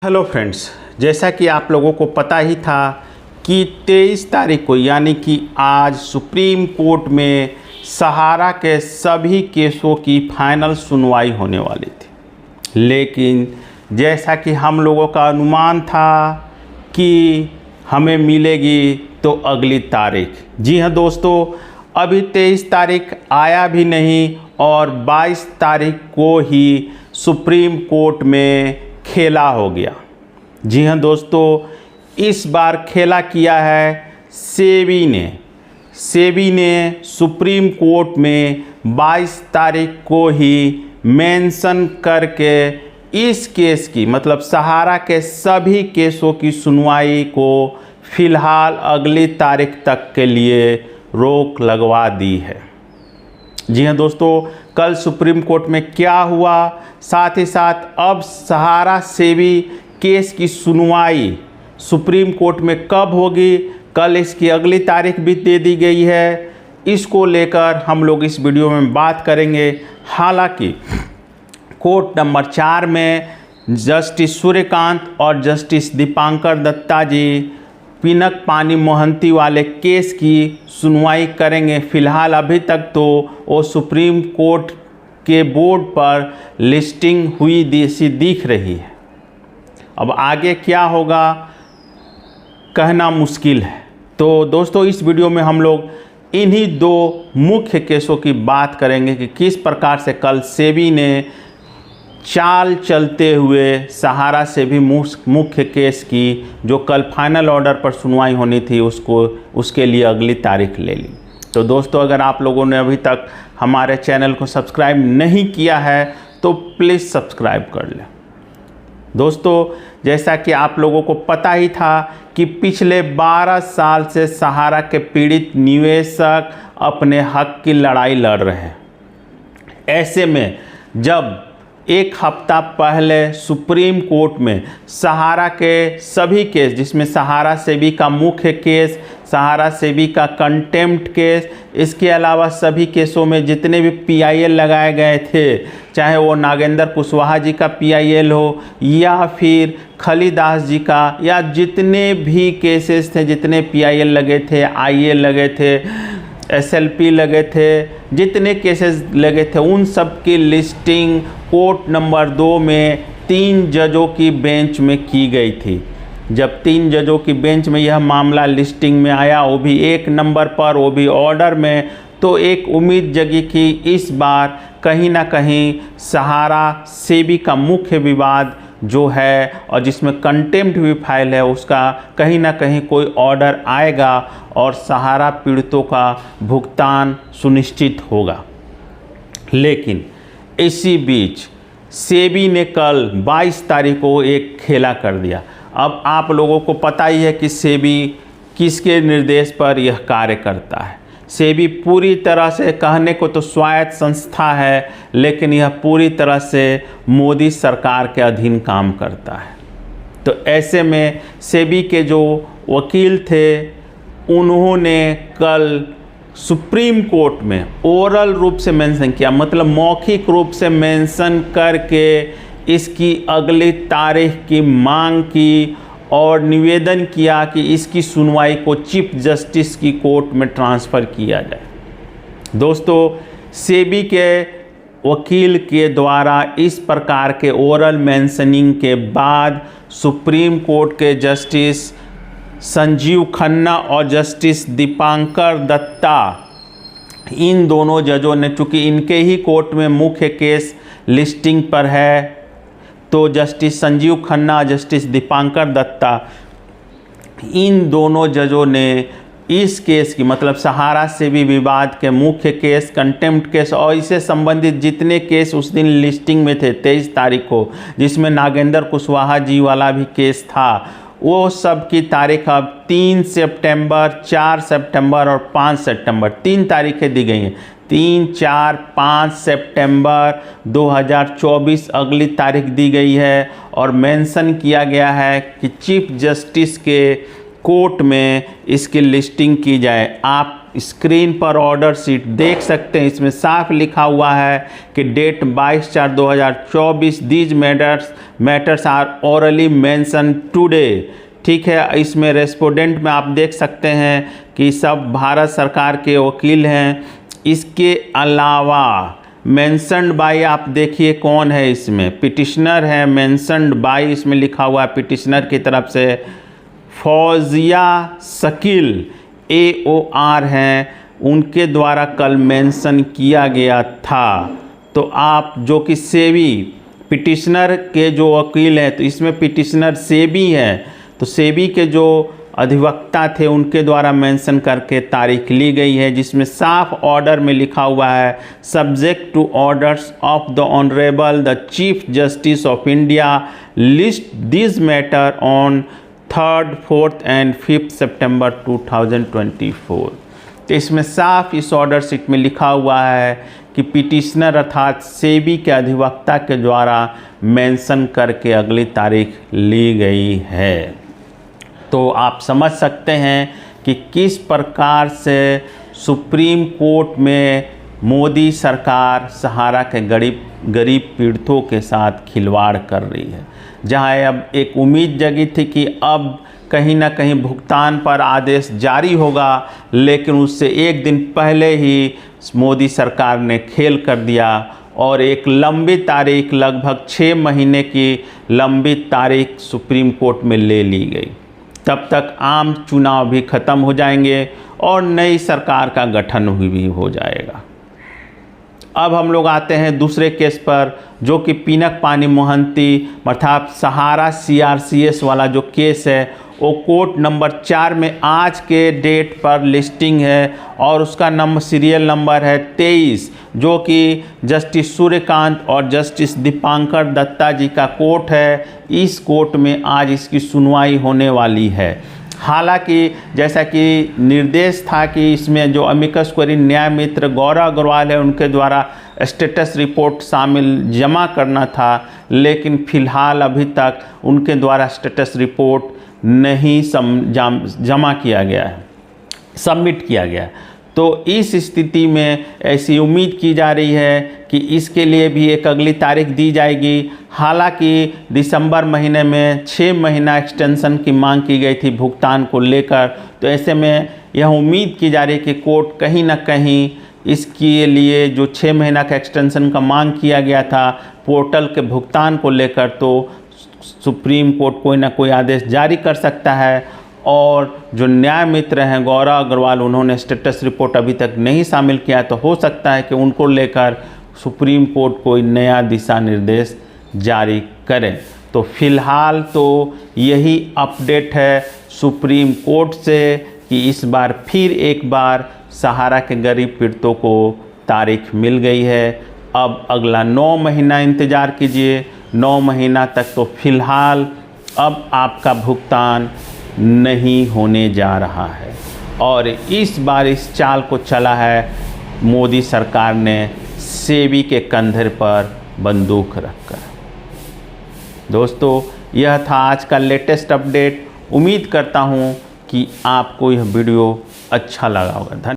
Hello friends, जैसा कि आप लोगों को पता ही था कि 23 तारीख को यानी कि आज सुप्रीम कोर्ट में सहारा के सभी केसों की फाइनल सुनवाई होने वाली थी। लेकिन जैसा कि हम लोगों का अनुमान था कि हमें मिलेगी तो अगली तारीख। जी हाँ दोस्तों, अभी 23 तारीख आया भी नहीं और 22 तारीख को ही सुप्रीम कोर्ट में खेला हो गया। जी हाँ दोस्तों, इस बार खेला किया है सेबी ने सुप्रीम कोर्ट में 22 तारीख को ही मेंशन करके इस केस की मतलब सहारा के सभी केसों की सुनवाई को फ़िलहाल अगली तारीख तक के लिए रोक लगवा दी है। जी हाँ दोस्तों, कल सुप्रीम कोर्ट में क्या हुआ, साथ ही साथ अब सहारा सेबी केस की सुनवाई सुप्रीम कोर्ट में कब होगी, कल इसकी अगली तारीख भी दे दी गई है। इसको लेकर हम लोग इस वीडियो में बात करेंगे। हालांकि कोर्ट नंबर 4 में जस्टिस सूर्यकांत और जस्टिस दीपांकर दत्ता जी पिनक पानी मोहंती वाले केस की सुनवाई करेंगे। फ़िलहाल अभी तक तो वो सुप्रीम कोर्ट के बोर्ड पर लिस्टिंग हुई जैसी दिख रही है। अब आगे क्या होगा कहना मुश्किल है। तो दोस्तों, इस वीडियो में हम लोग इन्हीं दो मुख्य केसों की बात करेंगे कि किस प्रकार से कल सेबी ने चाल चलते हुए सहारा से भी मुख्य केस की जो कल फाइनल ऑर्डर पर सुनवाई होनी थी उसके लिए अगली तारीख ले ली। तो दोस्तों, अगर आप लोगों ने अभी तक हमारे चैनल को सब्सक्राइब नहीं किया है तो प्लीज़ सब्सक्राइब कर लें। दोस्तों, जैसा कि आप लोगों को पता ही था कि पिछले 12 साल से सहारा के पीड़ित निवेशक अपने हक की लड़ाई लड़ रहे हैं। ऐसे में जब एक हफ्ता पहले सुप्रीम कोर्ट में सहारा के सभी केस, जिसमें सहारा सेबी का मुख्य केस, सहारा सेबी का कंटेम्प्ट केस, इसके अलावा सभी केसों में जितने भी PIL लगाए गए थे, चाहे वो नागेंद्र कुशवाहा जी का PIL हो या फिर खलीदास जी का, या जितने भी केसेस थे, जितने PIL लगे थे, IL लगे थे, SLP लगे थे, जितने केसेस लगे थे, उन सब की लिस्टिंग कोर्ट नंबर 2 में 3 जजों की बेंच में की गई थी। जब 3 जजों की बेंच में यह मामला लिस्टिंग में आया, वो भी 1 नंबर पर, वो भी ऑर्डर में, तो एक उम्मीद जगी कि इस बार कहीं ना कहीं सहारा सेबी का मुख्य विवाद जो है और जिसमें कंटेम्प्ट भी फाइल है, उसका कहीं ना कहीं कोई ऑर्डर आएगा और सहारा पीड़ितों का भुगतान सुनिश्चित होगा। लेकिन इसी बीच सेबी ने कल 22 तारीख को एक खेला कर दिया। अब आप लोगों को पता ही है कि सेबी किसके निर्देश पर यह कार्य करता है। सेबी पूरी तरह से, कहने को तो स्वायत्त संस्था है, लेकिन यह पूरी तरह से मोदी सरकार के अधीन काम करता है। तो ऐसे में सेबी के जो वकील थे, उन्होंने कल सुप्रीम कोर्ट में ओरल रूप से मेंशन किया, मतलब मौखिक रूप से मेंशन करके इसकी अगली तारीख की मांग की और निवेदन किया कि इसकी सुनवाई को चीफ जस्टिस की कोर्ट में ट्रांसफ़र किया जाए। दोस्तों, सेबी के वकील के द्वारा इस प्रकार के ओरल मेंशनिंग के बाद सुप्रीम कोर्ट के जस्टिस संजीव खन्ना और जस्टिस दीपांकर दत्ता, इन दोनों जजों ने, चूँकि इनके ही कोर्ट में मुख्य केस लिस्टिंग पर है, तो जस्टिस संजीव खन्ना, जस्टिस दीपांकर दत्ता, इन दोनों जजों ने इस केस की मतलब सहारा सेबी विवाद के मुख्य केस, कंटेम्प्ट केस और इससे संबंधित जितने केस उस दिन लिस्टिंग में थे 23 तारीख को, जिसमें नागेंद्र कुशवाहा जी वाला भी केस था, वो सब की तारीख अब 3 सितंबर, 4 सितंबर और 5 सितंबर 3 तारीखें दी गई हैं। 3, 4, 5 सितंबर 2024 अगली तारीख दी गई है और मेंशन किया गया है कि चीफ जस्टिस के कोर्ट में इसकी लिस्टिंग की जाए। आप स्क्रीन पर ऑर्डर शीट देख सकते हैं। इसमें साफ लिखा हुआ है कि date 22/4/2024, these matters are orally mention today. ठीक है, इसमें रेस्पोंडेंट में आप देख सकते हैं कि सब भारत सरकार के वकील हैं। इसके अलावा मेंशन्ड बाय आप देखिए कौन है, इसमें पिटिशनर है, मेंशन्ड बाय इसमें लिखा हुआ है पिटिशनर की तरफ से फौजिया शकील AOR हैं, उनके द्वारा कल मेंशन किया गया था। तो आप जो कि सेबी पिटिशनर के जो वकील हैं, तो इसमें पिटिशनर सेबी है, तो सेबी के जो अधिवक्ता थे उनके द्वारा मेंशन करके तारीख ली गई है, जिसमें साफ ऑर्डर में लिखा हुआ है subject to orders of the honourable the chief justice of India list this matter on 3rd, 4th and 5th सितंबर 2024। तो इसमें साफ इस ऑर्डर शीट में लिखा हुआ है कि पिटिशनर अर्थात सेबी के अधिवक्ता के द्वारा मेंशन करके अगली तारीख ली गई है। तो आप समझ सकते हैं कि किस प्रकार से सुप्रीम कोर्ट में मोदी सरकार सहारा के गरीब पीड़ितों के साथ खिलवाड़ कर रही है। जहां अब एक उम्मीद जगी थी कि अब कहीं ना कहीं भुगतान पर आदेश जारी होगा, लेकिन उससे एक दिन पहले ही मोदी सरकार ने खेल कर दिया और एक लंबी तारीख, लगभग 6 महीने की लंबी तारीख सुप्रीम कोर्ट में ले ली गई। तब तक आम चुनाव भी ख़त्म हो जाएंगे और नई सरकार का गठन भी हो जाएगा। अब हम लोग आते हैं दूसरे केस पर, जो कि पिनक पानी मोहंती अर्थात सहारा CRCS वाला जो केस है, वो कोर्ट नंबर 4 में आज के डेट पर लिस्टिंग है और उसका सीरियल नंबर है 23, जो कि जस्टिस सूर्यकांत और जस्टिस दीपांकर दत्ता जी का कोर्ट है। इस कोर्ट में आज इसकी सुनवाई होने वाली है। हालांकि जैसा कि निर्देश था कि इसमें जो अमिकस क्यूरी न्याय मित्र गौरव अग्रवाल है, उनके द्वारा स्टेटस रिपोर्ट शामिल जमा करना था, लेकिन फ़िलहाल अभी तक उनके द्वारा स्टेटस रिपोर्ट नहीं जमा किया गया है, सबमिट किया गया। तो इस स्थिति में ऐसी उम्मीद की जा रही है कि इसके लिए भी एक अगली तारीख दी जाएगी। हालांकि दिसंबर महीने में 6 महीना एक्सटेंशन की मांग की गई थी भुगतान को लेकर, तो ऐसे में यह उम्मीद की जा रही है कि कोर्ट कहीं ना कहीं इसके लिए जो 6 महीना का एक्सटेंशन का मांग किया गया था पोर्टल के भुगतान को लेकर, तो सुप्रीम कोर्ट कोई ना कोई आदेश जारी कर सकता है। और जो न्याय मित्र हैं गौरव अग्रवाल, उन्होंने स्टेटस रिपोर्ट अभी तक नहीं शामिल किया, तो हो सकता है कि उनको लेकर सुप्रीम कोर्ट कोई नया दिशा निर्देश जारी करे। तो फिलहाल तो यही अपडेट है सुप्रीम कोर्ट से कि इस बार फिर एक बार सहारा के गरीब पीड़ितों को तारीख मिल गई है। अब अगला 9 महीना इंतज़ार कीजिए। 9 महीना तक तो फिलहाल अब आपका भुगतान नहीं होने जा रहा है। और इस बार इस चाल को चला है मोदी सरकार ने सेबी के कंधे पर बंदूक रखकर। दोस्तों, यह था आज का लेटेस्ट अपडेट। उम्मीद करता हूँ कि आपको यह वीडियो अच्छा लगा होगा। धन्यवाद।